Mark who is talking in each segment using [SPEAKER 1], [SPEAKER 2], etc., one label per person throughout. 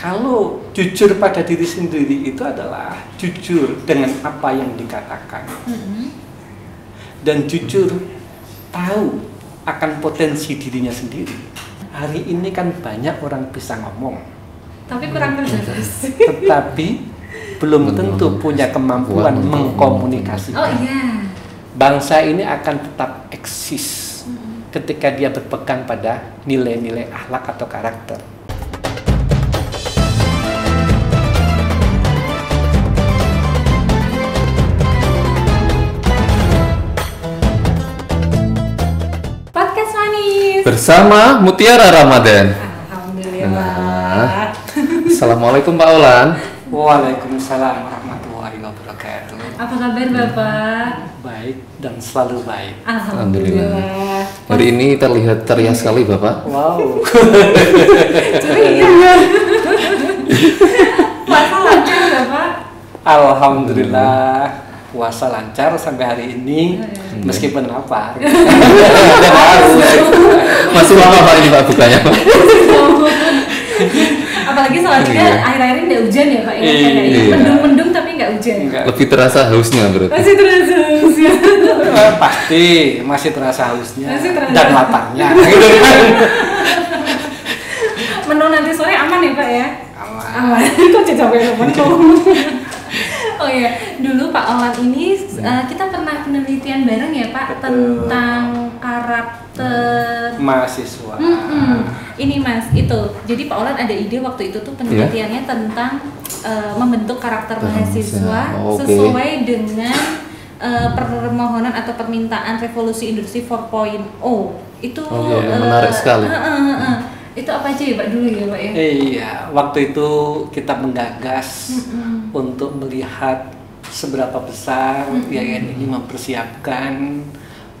[SPEAKER 1] Kalau jujur pada diri sendiri itu adalah jujur dengan apa yang dikatakan. Dan jujur tahu akan potensi dirinya sendiri. Hari ini kan banyak orang bisa ngomong,
[SPEAKER 2] tapi kurang terjelas.
[SPEAKER 1] tetapi belum tentu punya kemampuan mengkomunikasikan.
[SPEAKER 2] Oh iya.
[SPEAKER 1] Bangsa ini akan tetap eksis ketika dia berpegang pada nilai-nilai akhlak atau karakter.
[SPEAKER 2] Podcast Manis
[SPEAKER 3] bersama Mutiara Ramadan.
[SPEAKER 2] Alhamdulillah.
[SPEAKER 3] Assalamualaikum Pak Olan.
[SPEAKER 1] Waalaikumsalam warahmatullahi wabarakatuh.
[SPEAKER 2] Apa kabar Bapak?
[SPEAKER 1] Baik dan selalu baik.
[SPEAKER 2] Alhamdulillah.
[SPEAKER 3] Hari ini terlihat ceria sekali Bapak.
[SPEAKER 1] Wow.
[SPEAKER 2] Ceria. Puasa lancar Bapak?
[SPEAKER 1] Alhamdulillah puasa lancar sampai hari ini meskipun lapar.
[SPEAKER 3] Masih lama Pak ini Pak bukanya Pak.
[SPEAKER 2] Apalagi soalnya kita akhir-akhir ini nggak hujan ya Pak ya.
[SPEAKER 1] Iya.
[SPEAKER 2] Mendung-mendung tapi nggak hujan.
[SPEAKER 3] Lebih terasa hausnya berarti.
[SPEAKER 2] Masih terasa hausnya.
[SPEAKER 1] Pasti masih terasa hausnya
[SPEAKER 2] Masih terasa.
[SPEAKER 1] dan laparnya. Gitu kan.
[SPEAKER 2] Menu nanti sore aman ya Pak ya?
[SPEAKER 1] Aman.
[SPEAKER 2] Kok capek ngomong. Oh iya, dulu Pak Olan ini kita pernah penelitian bareng ya Pak.
[SPEAKER 1] Betul.
[SPEAKER 2] Tentang karakter
[SPEAKER 1] Mahasiswa.
[SPEAKER 2] Ini Mas, itu. Jadi Pak Olan ada ide waktu itu tuh penelitiannya tentang membentuk karakter mahasiswa
[SPEAKER 3] Oh, oke.
[SPEAKER 2] sesuai dengan permohonan atau permintaan revolusi industri 4.0. Itu
[SPEAKER 3] menarik sekali.
[SPEAKER 2] Itu apa aja ya Pak dulu ya Pak ya?
[SPEAKER 1] Iya, waktu itu kita menggagas untuk melihat seberapa besar IAIN ini mempersiapkan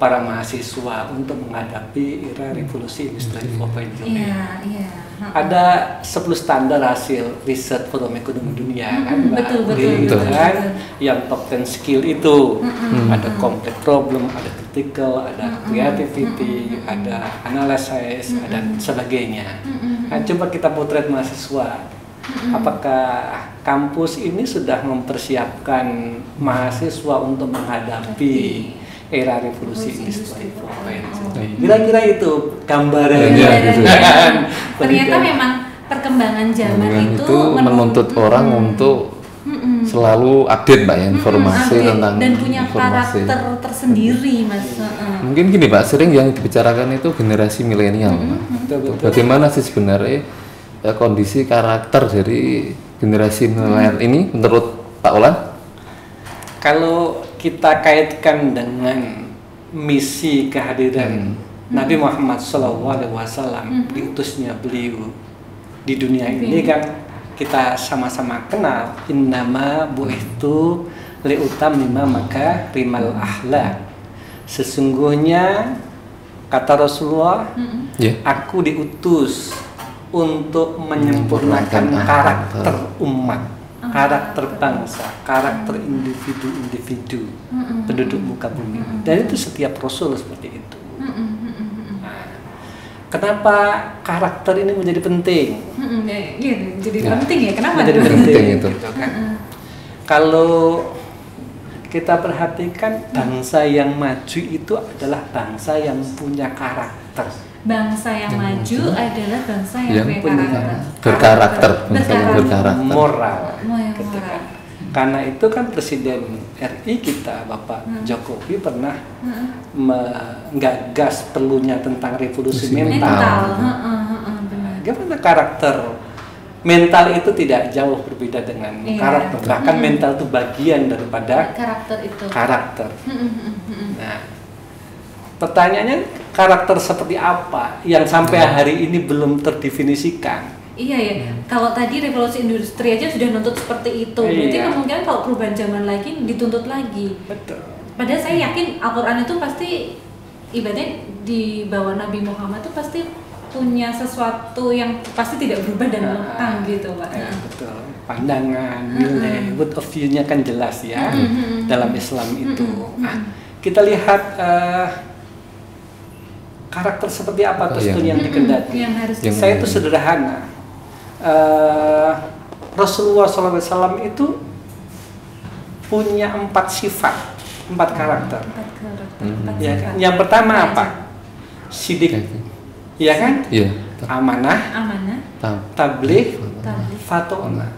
[SPEAKER 1] para mahasiswa untuk menghadapi era revolusi industri 4.0.
[SPEAKER 2] Iya.
[SPEAKER 1] Ada 10 standar hasil riset Forum Ekonomi Dunia kan Mbak
[SPEAKER 2] Betul.
[SPEAKER 1] Uli, kan yang top 10 skill itu ada complex problem, ada critical, ada creativity, ada analysis, dan sebagainya. Nah, coba kita potret mahasiswa. Apakah kampus ini sudah mempersiapkan mahasiswa untuk menghadapi era revolusi industri 4.0? Kira-kira itu gambarannya.
[SPEAKER 2] Ternyata memang perkembangan zaman itu
[SPEAKER 3] menuntut orang untuk selalu update Pak ya informasi tentang
[SPEAKER 2] dan punya
[SPEAKER 3] informasi.
[SPEAKER 2] karakter tersendiri Mas.
[SPEAKER 3] Mungkin gini Pak, sering yang dibicarakan itu generasi milenial.
[SPEAKER 1] Betul.
[SPEAKER 3] Bagaimana sih sebenarnya kondisi karakter dari generasi milenial ini menurut Pak Olan?
[SPEAKER 1] Kalau kita kaitkan dengan misi kehadiran Nabi Muhammad SAW, diutusnya beliau di dunia ini kan kita sama-sama kenal innama bu'ithtu liutammima makarimal akhlak. Sesungguhnya kata Rasulullah, aku diutus untuk menyempurnakan karakter umat, karakter bangsa, karakter individu-individu penduduk muka bumi. Dan itu setiap Rasul seperti itu. Nah, kenapa karakter ini menjadi penting?
[SPEAKER 2] Iya, jadi penting ya. Kenapa?
[SPEAKER 1] Menjadi
[SPEAKER 2] tuh?
[SPEAKER 1] penting
[SPEAKER 3] itu.
[SPEAKER 1] gitu kan. Kalau kita perhatikan bangsa yang maju itu adalah bangsa yang punya karakter.
[SPEAKER 2] Bangsa yang maju adalah bangsa yang punya
[SPEAKER 3] berkarakter, bangsa yang berkarakter.
[SPEAKER 1] Moral.
[SPEAKER 2] Moral.
[SPEAKER 1] Karena itu kan Presiden RI kita Bapak Jokowi pernah menggagas perlunya tentang revolusi mental. Gimana karakter mental itu tidak jauh berbeda dengan karakter, bahkan mental itu bagian daripada
[SPEAKER 2] karakter itu.
[SPEAKER 1] Karakter. Nah, pertanyaannya karakter seperti apa yang sampai hari ini belum terdefinisikan?
[SPEAKER 2] Iya ya, kalau tadi revolusi industri aja sudah nuntut seperti itu, berarti kemungkinan kalau perubahan zaman lagi dituntut lagi.
[SPEAKER 1] Betul.
[SPEAKER 2] Padahal saya yakin Al-Quran itu pasti ibaratnya di bawah Nabi Muhammad itu pasti punya sesuatu yang pasti tidak berubah dan lekang gitu Pak.
[SPEAKER 1] Betul. Pandangan, nilai, word of view-nya kan jelas ya dalam Islam itu. Kita lihat karakter seperti apa tuh yang dikendaki. Saya itu sederhana. Rasulullah SAW itu punya 4 sifat, 4 karakter.
[SPEAKER 2] 4 karakter, 4
[SPEAKER 1] Ya
[SPEAKER 2] sifat.
[SPEAKER 1] kan? Yang pertama apa? Sidik, ya kan?
[SPEAKER 3] Iya.
[SPEAKER 1] Amanah,
[SPEAKER 2] Amanah,
[SPEAKER 1] tabligh,
[SPEAKER 2] tabligh,
[SPEAKER 1] fatona.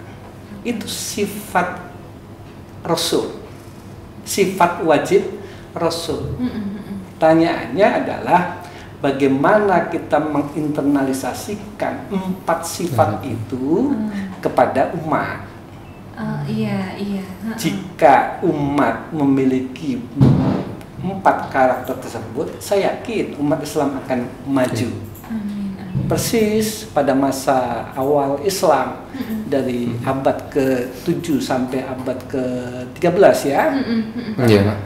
[SPEAKER 1] Itu sifat Rasul, sifat wajib Rasul. Pertanyaannya adalah bagaimana kita menginternalisasikan 4 sifat itu kepada umat.
[SPEAKER 2] Iya.
[SPEAKER 1] Jika umat memiliki 4 karakter tersebut, saya yakin umat Islam akan maju.
[SPEAKER 2] Amin.
[SPEAKER 1] Persis pada masa awal Islam dari abad ke-7 sampai abad ke-13 ya.
[SPEAKER 3] Iya.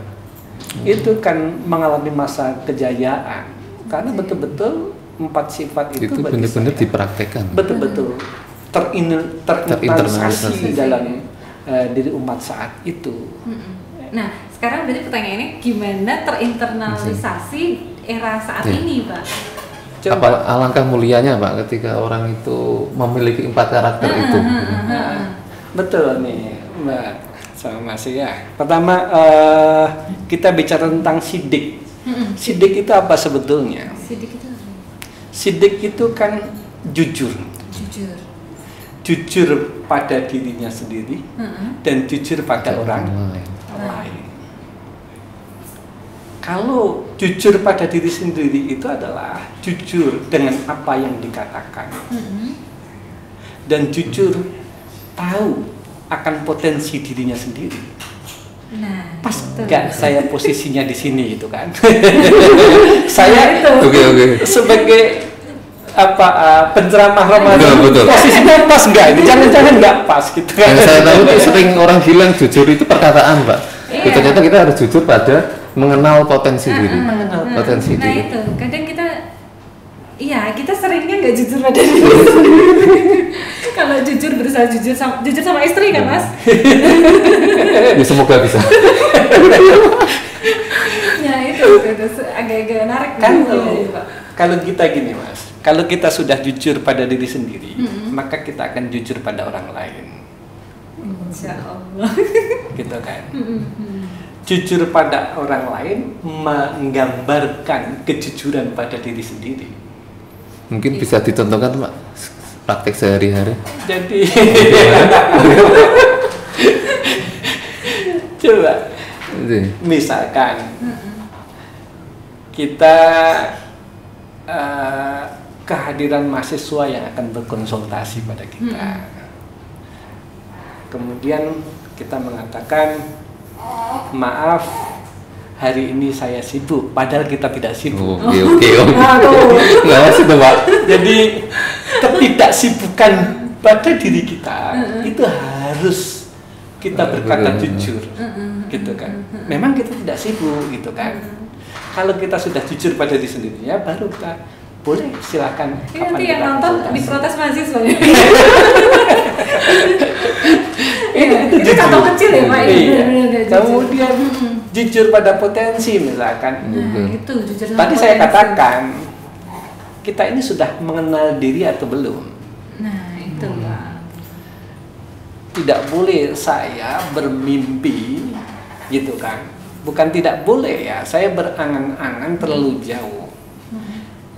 [SPEAKER 1] Itu kan mengalami masa kejayaan karena betul-betul 4 sifat itu bagi
[SPEAKER 3] benar-benar
[SPEAKER 1] saya
[SPEAKER 3] dipraktekkan.
[SPEAKER 1] betul-betul terinternalisasi dalam diri umat saat itu.
[SPEAKER 2] Nah, sekarang berarti pertanyaannya gimana terinternalisasi era saat ini, Pak?
[SPEAKER 3] Apa alangkah mulianya Pak ketika orang itu memiliki 4 karakter itu.
[SPEAKER 1] Betul nih Mbak sama Mas ya. Pertama kita bicara tentang sidik. Sidik itu apa sebetulnya?
[SPEAKER 2] Sidik itu apa?
[SPEAKER 1] Sidik itu kan jujur. Jujur pada dirinya sendiri dan jujur pada orang lain. Kalau jujur pada diri sendiri itu adalah jujur dengan apa yang dikatakan dan jujur tahu akan potensi dirinya sendiri.
[SPEAKER 2] Nah,
[SPEAKER 1] Pas
[SPEAKER 2] betul.
[SPEAKER 1] nggak saya posisinya di sini itu kan? Saya
[SPEAKER 3] Oke.
[SPEAKER 1] sebagai penceramah Ramadan
[SPEAKER 3] Betul.
[SPEAKER 1] posisinya pas nggak ini? Jangan-jangan nggak pas gitu kan?
[SPEAKER 3] Yang saya tahu tuh sering orang bilang jujur itu perkataan Pak.
[SPEAKER 2] Iya.
[SPEAKER 3] Ternyata kita harus jujur pada mengenal potensi diri. Potensi
[SPEAKER 2] Nah
[SPEAKER 3] diri.
[SPEAKER 2] itu, kadang kita seringnya nggak jujur pada diri sendiri. Kalau jujur berusaha jujur sama istri kan Mas?
[SPEAKER 3] Ya semoga bisa.
[SPEAKER 2] Ya itu agak-agak menarik.
[SPEAKER 1] Kalau kita gini Mas, kalau kita sudah jujur pada diri sendiri, maka kita akan jujur pada orang lain,
[SPEAKER 2] Insya Allah.
[SPEAKER 1] gitu kan? Jujur pada orang lain menggambarkan kejujuran pada diri sendiri.
[SPEAKER 3] Mungkin bisa dicontohkan Pak praktek sehari-hari.
[SPEAKER 1] Jadi coba misalkan kita kehadiran mahasiswa yang akan berkonsultasi pada kita. Kemudian kita mengatakan, maaf, hari ini saya sibuk, padahal kita tidak sibuk.
[SPEAKER 3] Oke. Nggak itu Pak.
[SPEAKER 1] Jadi ketidaksibukan pada diri kita itu harus kita berkata jujur, gitu kan. Memang kita tidak sibuk, gitu kan. Kalau kita sudah jujur pada diri sendirinya, baru kita boleh silakan.
[SPEAKER 2] Ini nanti yang nonton diprotes mahasiswa.
[SPEAKER 1] Itu
[SPEAKER 2] contoh kecil ya Pak.
[SPEAKER 1] Iya. Kemudian jujur pada potensi misalkan.
[SPEAKER 2] Nah, itu jujur sama
[SPEAKER 1] Tadi saya
[SPEAKER 2] potensi.
[SPEAKER 1] katakan kita ini sudah mengenal diri atau belum?
[SPEAKER 2] Nah, itu Pak.
[SPEAKER 1] Tidak boleh saya bermimpi, gitu kan? Bukan tidak boleh ya, saya berangan-angan terlalu jauh.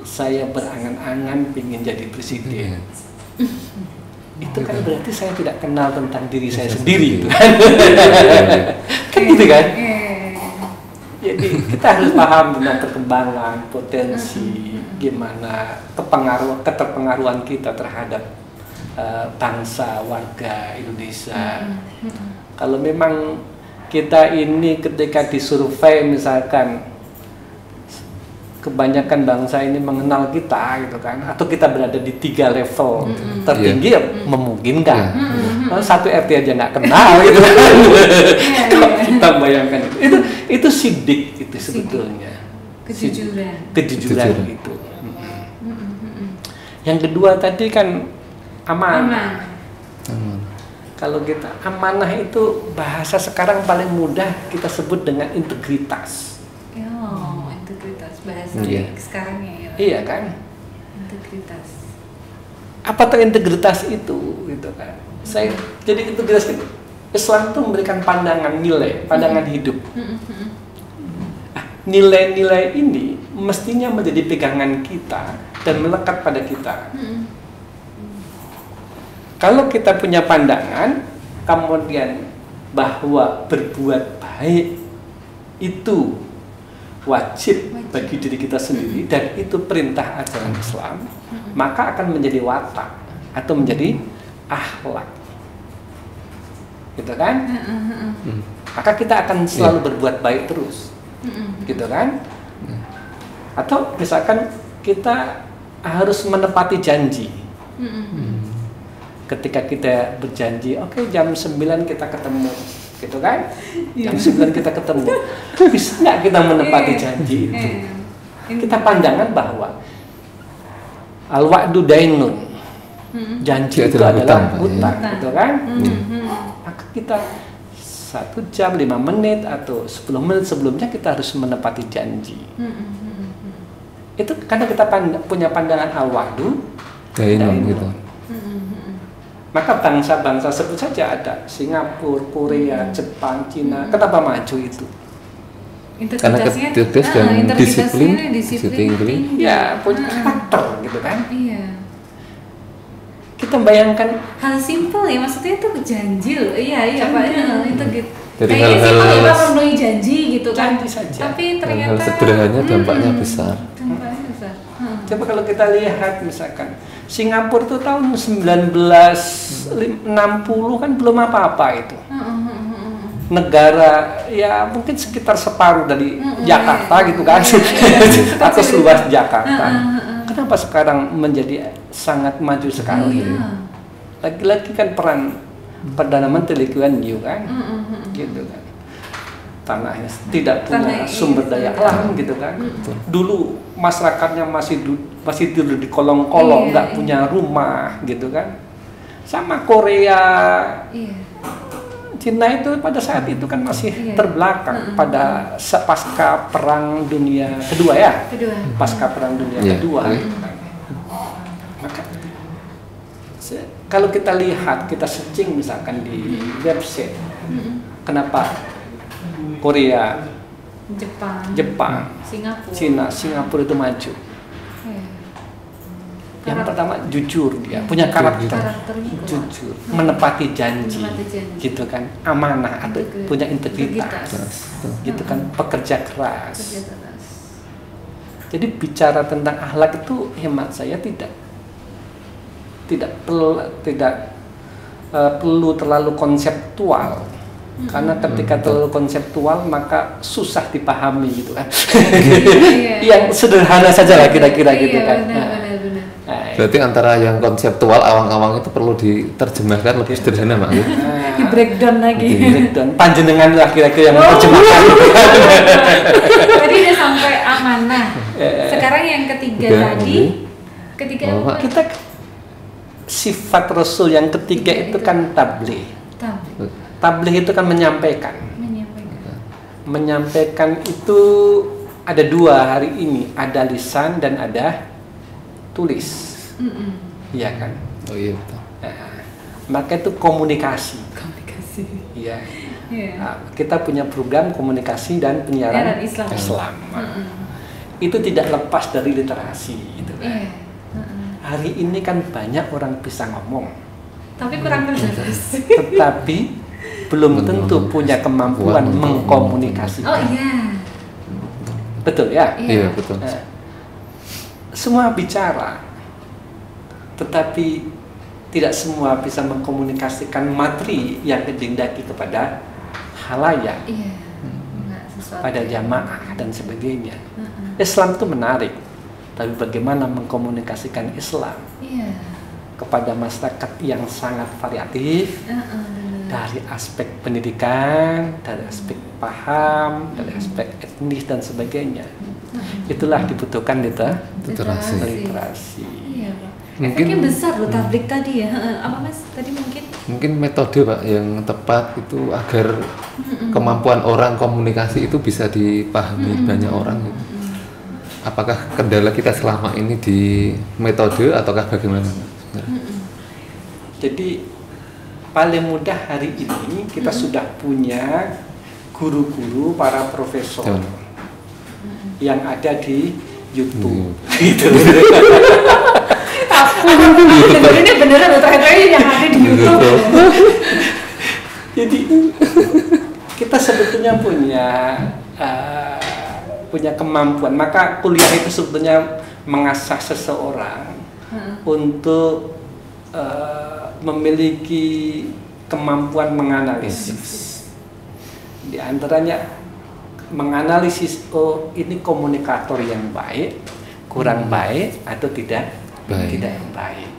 [SPEAKER 1] Saya berangan-angan ingin jadi presiden. Itu kan berarti saya tidak kenal tentang diri saya sendiri, gitu kan? Kan gitu kan? Jadi kita harus paham tentang perkembangan, potensi, gimana keterpengaruhan kita terhadap bangsa, warga Indonesia. Kalau memang kita ini ketika disurvei misalkan kebanyakan bangsa ini mengenal kita gitu kan, atau kita berada di 3 level tertinggi ya memungkinkan. Satu RT aja nggak kenal gitu kan. Kalau kita bayangkan itu sidik itu sebetulnya. Kejujuran itu. Yang kedua tadi kan amanah. Kalau kita amanah itu bahasa sekarang paling mudah kita sebut dengan integritas.
[SPEAKER 2] Integritas bahasa
[SPEAKER 3] Iya.
[SPEAKER 2] sekarang ya.
[SPEAKER 1] Iya kan?
[SPEAKER 2] Integritas.
[SPEAKER 1] Apa tuh integritas itu, gitu kan? Jadi integritas itu, Islam itu memberikan pandangan nilai, pandangan hidup. Nilai-nilai ini mestinya menjadi pegangan kita dan melekat pada kita. Kalau kita punya pandangan, kemudian bahwa berbuat baik itu wajib bagi diri kita sendiri dan itu perintah ajaran Islam, maka akan menjadi watak atau menjadi akhlak, gitu kan? Maka kita akan selalu berbuat baik terus, gitu kan? Atau misalkan kita harus menepati janji. Ketika kita berjanji, oke, jam 9 kita ketemu, gitu kan? Jam 9 kita ketemu. Bisa nggak kita menepati janji itu? Kita pandangan bahwa al-wa'du dainun. Janji itu adalah hutang, gitu kan? Maka kita 1 jam 5 menit atau 10 menit sebelumnya kita harus menepati janji. Itu karena kita punya pandangan al-wa'du dainun. Gitu. Maka bangsa-bangsa sebut saja ada Singapura, Korea, Jepang, Cina. Kenapa maju itu?
[SPEAKER 3] Karena ketegas dan disiplin.
[SPEAKER 1] Ya, punya karakter gitu kan?
[SPEAKER 2] Iya.
[SPEAKER 1] Kita bayangkan
[SPEAKER 2] Hal simpel ya, maksudnya itu janji loh. Iya Pak. Itu gitu.
[SPEAKER 3] Dari
[SPEAKER 2] Kayaknya simpel ya
[SPEAKER 3] hal-hal
[SPEAKER 2] Pak, memenuhi janji gitu kan.
[SPEAKER 1] Janji saja.
[SPEAKER 2] Tapi ternyata
[SPEAKER 3] hal sederhana dampaknya besar.
[SPEAKER 2] Dampaknya besar.
[SPEAKER 1] Coba kalau kita lihat misalkan Singapura itu tahun 1960 kan belum apa-apa itu. Negara ya mungkin sekitar separuh dari Jakarta gitu kan. Atau seluas Jakarta. Kenapa sekarang menjadi sangat maju sekali? Lagi-lagi kan peran Perdana Menteri Lee Kuan Yew kan. Gitu kan. Tanahnya tidak punya sumber daya alam gitu kan. Dulu masyarakatnya masih tidur di kolong-kolong, nggak punya rumah gitu kan. Sama Korea, Cina itu pada saat itu kan masih terbelakang pada pasca Perang Dunia Kedua ya. Pasca Perang Dunia Kedua. Maka kalau kita lihat, kita searching misalkan di website, kenapa Korea, Jepang, Singapura itu maju. Yang pertama jujur, dia punya karakter, jujur, menepati janji, gitu kan, amanah atau punya integritas, gitu kan, pekerja keras. Jadi bicara tentang akhlak itu hemat saya tidak perlu terlalu konseptual. Karena ketika terlalu konseptual maka susah dipahami gitu kan. Yang sederhana saja lah kira-kira gitu kan.
[SPEAKER 3] Berarti antara yang konseptual awang-awang itu perlu diterjemahkan lebih sederhana, Mak.
[SPEAKER 2] Di breakdown lagi.
[SPEAKER 1] Breakdown. Panjenengan lah kira-kira yang menerjemahkan.
[SPEAKER 2] Tadi udah sampai amanah. Sekarang yang ketiga tadi.
[SPEAKER 1] Kita sifat Rasul yang ketiga itu kan tabligh. Tabligh itu kan menyampaikan. Menyampaikan itu ada dua hari ini, ada lisan dan ada tulis. Iya kan?
[SPEAKER 3] Oh iya betul.
[SPEAKER 1] Maka itu komunikasi. Iya. Nah, kita punya program komunikasi dan penyiaran Islam. Itu tidak lepas dari literasi gitu kan. Hari ini kan banyak orang bisa ngomong.
[SPEAKER 2] Tapi kurang jelas.
[SPEAKER 1] Tetapi belum tentu punya kemampuan mengkomunikasikan.
[SPEAKER 2] Oh iya.
[SPEAKER 1] Betul ya?
[SPEAKER 3] Iya betul.
[SPEAKER 1] Semua bicara, tetapi tidak semua bisa mengkomunikasikan materi yang didengdaki kepada halayak, pada jamaah dan sebagainya. Islam itu menarik, tapi bagaimana mengkomunikasikan Islam kepada masyarakat yang sangat variatif, dari aspek pendidikan, dari aspek paham, dari aspek etnis dan sebagainya. Itulah dibutuhkan literasi.
[SPEAKER 2] Iya, Pak. Efeknya besar loh tabligh tadi ya. Apa Mas? Tadi mungkin
[SPEAKER 3] metode, Pak, yang tepat itu agar kemampuan orang komunikasi itu bisa dipahami banyak orang gitu. Apakah kendala kita selama ini di metode ataukah bagaimana, Pak?
[SPEAKER 1] Jadi paling mudah hari ini kita sudah punya guru-guru, para profesor yang ada di YouTube. Gitu.
[SPEAKER 2] Ini beneran ternyata yang ada di YouTube.
[SPEAKER 1] Jadi kita sebetulnya punya kemampuan. Maka kuliah itu sebetulnya mengasah seseorang untuk memiliki kemampuan menganalisis. Di antaranya menganalisis, oh ini komunikator yang baik, kurang baik atau tidak yang baik.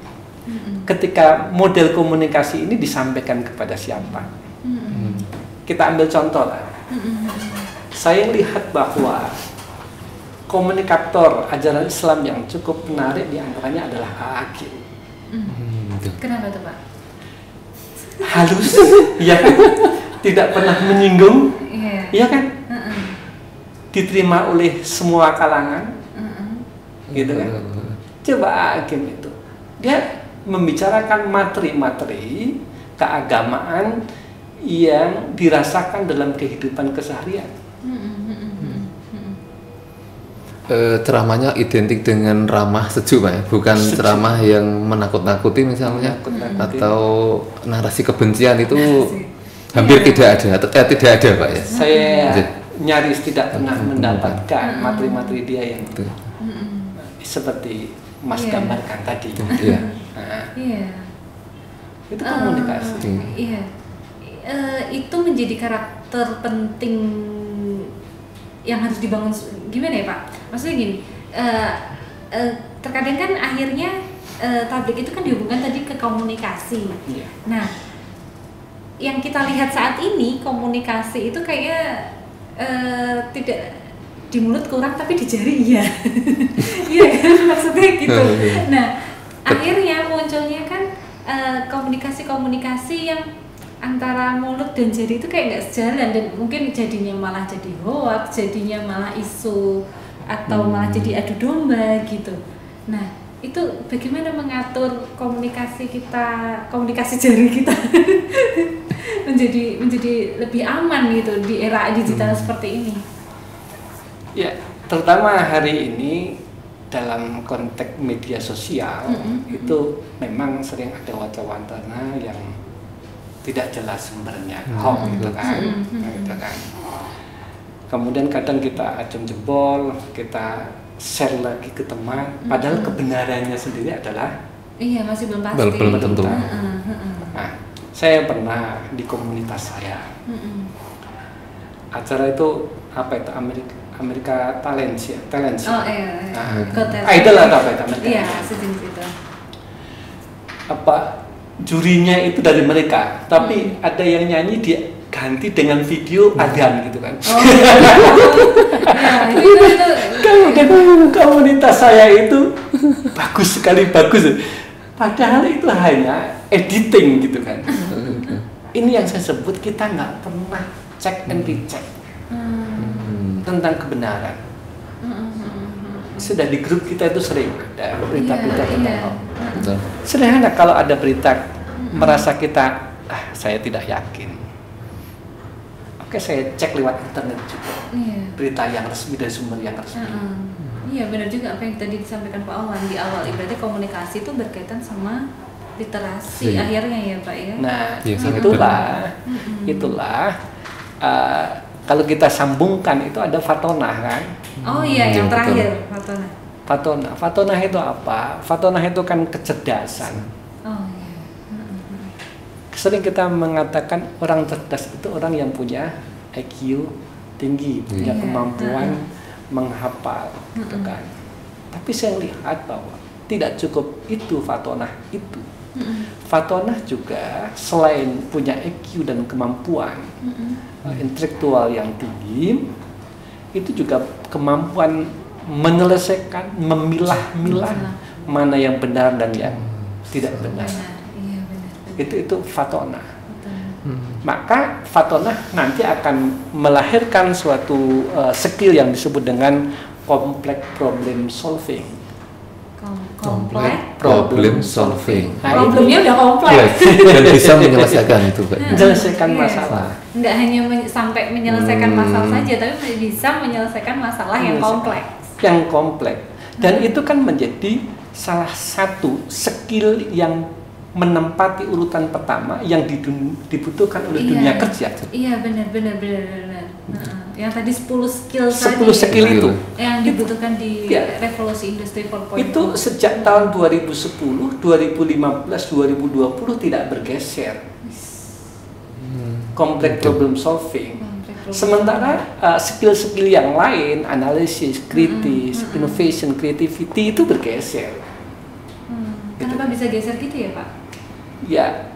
[SPEAKER 1] Ketika model komunikasi ini disampaikan kepada siapa? Kita ambil contoh lah. Saya lihat bahwa komunikator ajaran Islam yang cukup menarik diantaranya adalah Akil.
[SPEAKER 2] Kenapa tuh Pak?
[SPEAKER 1] Halus, ya kan? Tidak pernah menyinggung, iya kan? Diterima oleh semua kalangan, gitu kan? Coba Hakim itu, dia membicarakan materi-materi keagamaan yang dirasakan dalam kehidupan keseharian.
[SPEAKER 3] Ceramahnya identik dengan ramah sejuk Pak ya? Bukan sejuk. Ceramah yang menakut-nakuti misalnya, atau narasi kebencian itu hampir tidak ada, atau tidak ada Pak ya?
[SPEAKER 1] Saya nyaris tidak pernah mendapatkan materi-materi dia yang seperti Mas gambarkan tadi. Itu komunikasi.
[SPEAKER 2] Itu menjadi karakter penting yang harus dibangun. Gimana ya Pak? Maksudnya gini, terkadang kan akhirnya tablik itu kan dihubungkan tadi ke komunikasi. Nah, yang kita lihat saat ini komunikasi itu kayaknya tidak di mulut kurang tapi di jari iya. Iya kan maksudnya gitu. Nah, akhirnya munculnya kan komunikasi-komunikasi yang antara mulut dan jari itu kayak nggak sejalan, dan mungkin jadinya malah jadi hoax, jadinya malah isu, atau malah jadi adu domba gitu. Nah, itu bagaimana mengatur komunikasi kita, komunikasi jari kita menjadi lebih aman gitu di era digital seperti ini?
[SPEAKER 1] Ya, terutama hari ini dalam konteks media sosial itu memang sering ada wacana yang tidak jelas sumbernya, hoax gitu kan, gitu kan. Kemudian kadang kita acung jempol, kita share lagi ke teman, padahal kebenarannya sendiri adalah
[SPEAKER 2] masih belum pasti.
[SPEAKER 3] Belum tentu.
[SPEAKER 1] Nah, saya pernah di komunitas saya, acara itu apa itu Amerika Talent ya.
[SPEAKER 2] Oh iya.
[SPEAKER 1] Idol atau apa itu Amerika?
[SPEAKER 2] Iya, sejenis itu.
[SPEAKER 1] Apa jurinya itu dari mereka, tapi ada yang nyanyi dia ganti dengan video adzan gitu kan. Kemudian komunitas saya itu bagus sekali, bagus. Padahal itu hanya editing gitu kan. Ini yang saya sebut kita nggak pernah cek and recheck tentang kebenaran. Sudah di grup kita itu sering ada berita-berita tentang sederhana, kalau ada berita merasa kita saya tidak yakin, oke saya cek lewat internet juga berita yang resmi dari sumber yang resmi.
[SPEAKER 2] Iya benar juga apa yang tadi disampaikan Pak Awan di awal, ibaratnya komunikasi itu berkaitan sama literasi akhirnya ya Pak ya. Nah
[SPEAKER 1] itulah kalau kita sambungkan itu ada fatonah kan.
[SPEAKER 2] Oh iya yang terakhir fatonah.
[SPEAKER 1] Fatonah itu apa? Fatonah itu kan kecerdasan.
[SPEAKER 2] Oh iya.
[SPEAKER 1] Sering kita mengatakan orang cerdas itu orang yang punya IQ tinggi, punya kemampuan menghafal, gitu kan. Tapi saya lihat bahwa tidak cukup itu fatonah itu. Fatonah juga selain punya IQ dan kemampuan intelektual yang tinggi, itu juga kemampuan menyelesaikan, memilah-milah mana yang benar dan yang tidak benar. Itu fatonah. Maka fatonah nanti akan melahirkan suatu skill yang disebut dengan complex problem solving.
[SPEAKER 2] Kompleks
[SPEAKER 3] problem solving.
[SPEAKER 2] Problemnya udah kompleks.
[SPEAKER 3] Dan bisa menyelesaikan itu, Pak.
[SPEAKER 1] Menyelesaikan masalah.
[SPEAKER 2] Nggak hanya sampai menyelesaikan masalah saja, tapi bisa menyelesaikan masalah yang kompleks.
[SPEAKER 1] Yang kompleks. Dan itu kan menjadi salah satu skill yang menempati urutan pertama yang dibutuhkan oleh dunia kerja.
[SPEAKER 2] Iya, benar. Yang tadi 10 skill
[SPEAKER 1] 10 skill itu
[SPEAKER 2] yang dibutuhkan di revolusi industri 4.0.
[SPEAKER 1] Itu sejak tahun 2010, 2015, 2020 tidak bergeser. Complex problem solving. Sementara skill-skill yang lain, analisis, kritis, innovation, creativity itu bergeser.
[SPEAKER 2] Kenapa bisa geser gitu ya, Pak?
[SPEAKER 1] Ya,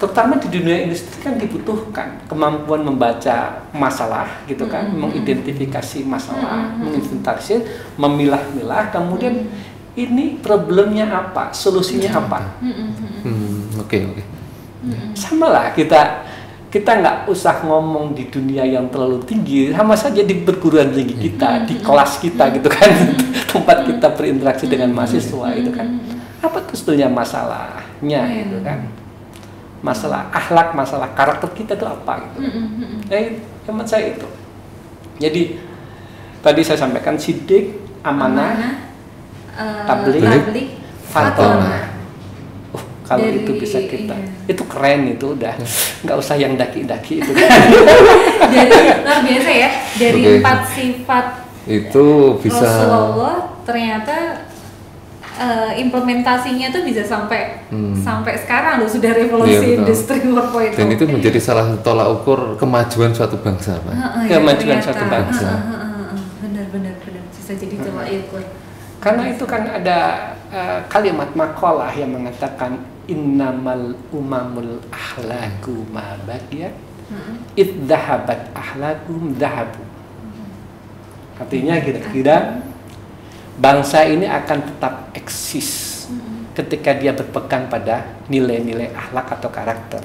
[SPEAKER 1] terutama di dunia industri kan dibutuhkan kemampuan membaca masalah gitu kan, mengidentifikasi masalah, menginventarisir, memilah-milah, kemudian ini problemnya apa, solusinya apa.
[SPEAKER 3] Oke.
[SPEAKER 1] Sama lah kita nggak usah ngomong di dunia yang terlalu tinggi, sama saja di perguruan tinggi kita, di kelas kita gitu kan, tempat kita berinteraksi dengan mahasiswa itu kan. Apa tuh sebetulnya masalahnya gitu kan, masalah akhlak, masalah karakter kita itu apa gitu. Hemat saya itu. Jadi tadi saya sampaikan sidik, amanah, tabligh, fatonah. Kalau itu bisa kita, itu keren, itu udah nggak usah yang daki-daki itu.
[SPEAKER 2] Jadi luar biasa ya, dari 4 sifat
[SPEAKER 3] itu bisa
[SPEAKER 2] Rasulullah ternyata implementasinya tuh bisa sampai sekarang loh, sudah revolusi industri 4.0.
[SPEAKER 3] Dan itu menjadi salah satu tolak ukur kemajuan suatu bangsa, Pak.
[SPEAKER 1] Kemajuan suatu bangsa.
[SPEAKER 2] Benar bisa jadi tolak ukur.
[SPEAKER 1] Karena itu kan ada kalimat makalah yang mengatakan innamal umamul ahlaku ma baqiyat id dhahabat ahlakum dhahabu. Artinya kira-kira bangsa ini akan tetap eksis ketika dia berpegang pada nilai-nilai akhlak atau karakter.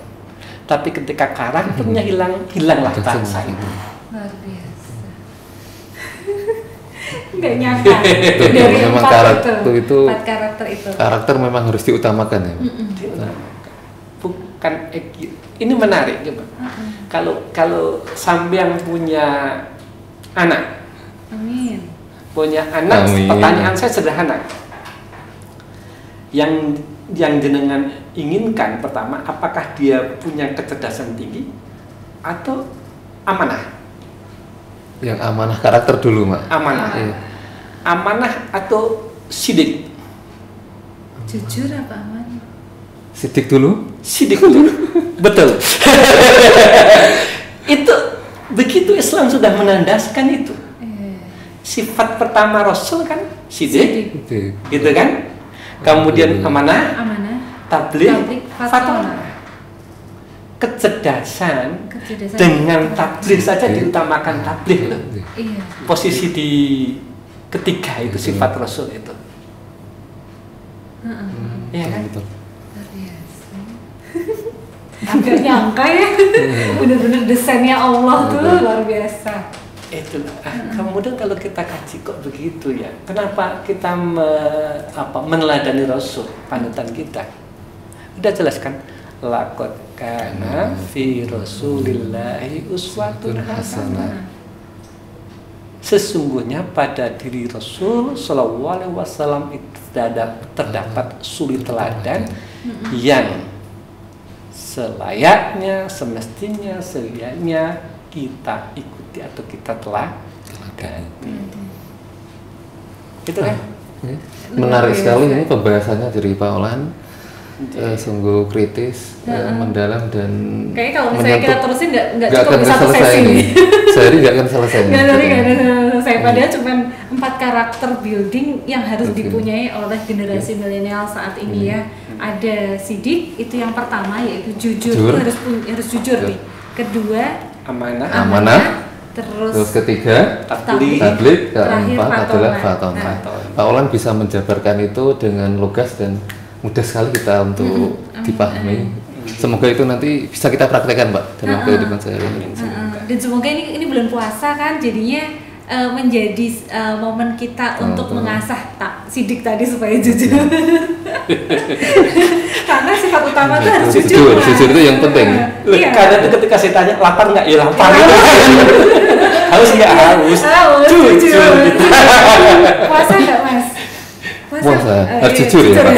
[SPEAKER 1] Tapi ketika karakternya hilanglah bangsa itu.
[SPEAKER 2] Luar biasa. Nggak nyangka dari
[SPEAKER 3] memang
[SPEAKER 2] 4
[SPEAKER 3] karakter itu. Karakter memang harus diutamakan ya.
[SPEAKER 1] Bukan ini menarik coba. Kalau sampean punya anak.
[SPEAKER 2] Amin.
[SPEAKER 1] Punya anak, pertanyaan saya sederhana. Yang jenengan inginkan pertama, apakah dia punya kecerdasan tinggi atau amanah?
[SPEAKER 3] Yang amanah karakter dulu, Mak.
[SPEAKER 1] Amanah. Amanah atau sidik?
[SPEAKER 2] Jujur apa amanah?
[SPEAKER 3] Sidik dulu.
[SPEAKER 1] Betul. Itu begitu Islam sudah menandaskan itu. Sifat pertama Rasul kan sidik, gitu kan? Kemudian amanah, tabligh, fatonah. Kecerdasan dengan tabligh saja diutamakan tabligh loh. Posisi di ketiga itu sifat Rasul itu. Ya kan?
[SPEAKER 2] Agak nyangka ya, bener-bener desainnya Allah tuh luar biasa.
[SPEAKER 1] Itu kemudian kalau kita kaji kok begitu ya, kenapa kita meneladani Rasul, panutan kita? Udah jelaskan, laqad kana fi Rasulillahi uswatun hasanah. Sesungguhnya pada diri Rasul Shallallahu Alaihi Wasallam itu terdapat suri teladan yang selayaknya, semestinya, selihatnya kita ikuti atau kita teladani. Itu kan?
[SPEAKER 3] Menarik sekali ini pembahasannya dari Pak Olan. Sungguh kritis, mendalam dan
[SPEAKER 2] kayaknya kalau misalnya kita terusin nggak cukup
[SPEAKER 3] akan
[SPEAKER 2] bisa satu
[SPEAKER 3] selesai
[SPEAKER 2] sesi
[SPEAKER 3] ini. Sehari nggak akan selesai.
[SPEAKER 2] Nggak ada selesai. Padahal cuma 4 karakter building yang harus dipunyai oleh generasi milenial saat ini ya. Ada sidik, itu yang pertama, yaitu jujur. Itu harus jujur nih. Kedua amanah. Terus
[SPEAKER 3] ketiga tabligh, keempat adalah fatonah. Pak Olan bisa menjabarkan itu dengan lugas dan mudah sekali kita untuk dipahami. Semoga itu nanti bisa kita praktekkan, Pak, dalam kehidupan sehari-hari.
[SPEAKER 2] Dan semoga ini bulan puasa kan, jadinya menjadi momen kita untuk mengasah sidik tadi supaya jujur. Karena sifat utama itu harus jujur.
[SPEAKER 3] Jujur itu yang penting.
[SPEAKER 2] Iya.
[SPEAKER 1] Karena itu ketika saya tanya lapar nggak, ya lapar. Haus nggak haus. Jujur.
[SPEAKER 2] Puasa nggak Mas?
[SPEAKER 3] Puasa. Harus jujur ya Pak.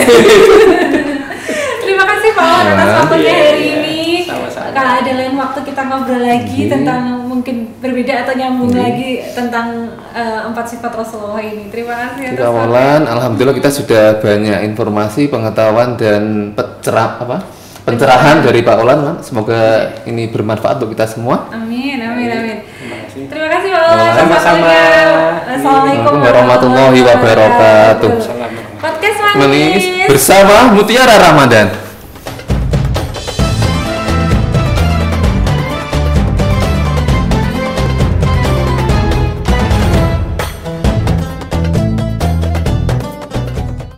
[SPEAKER 2] Terima kasih Pak Wawan atas waktunya hari ini.
[SPEAKER 1] Sama-sama.
[SPEAKER 2] Kalau ada lain waktu kita ngobrol lagi tentang mungkin berbeda atau nyambung lagi tentang 4 sifat Rasulullah ini. Terima kasih atas
[SPEAKER 3] Awalan, alhamdulillah kita sudah banyak informasi, pengetahuan dan pencerahan dari Pak Olan. Semoga ini bermanfaat untuk kita semua.
[SPEAKER 2] Amin, amin, amin.
[SPEAKER 1] Terima
[SPEAKER 2] Terima
[SPEAKER 1] kasih.
[SPEAKER 2] kasih Pak Olan.
[SPEAKER 1] Sama-sama.
[SPEAKER 2] Assalamualaikum
[SPEAKER 3] warahmatullahi wabarakatuh.
[SPEAKER 2] Podcast Manis
[SPEAKER 3] Bersama Mutiara Ramadan.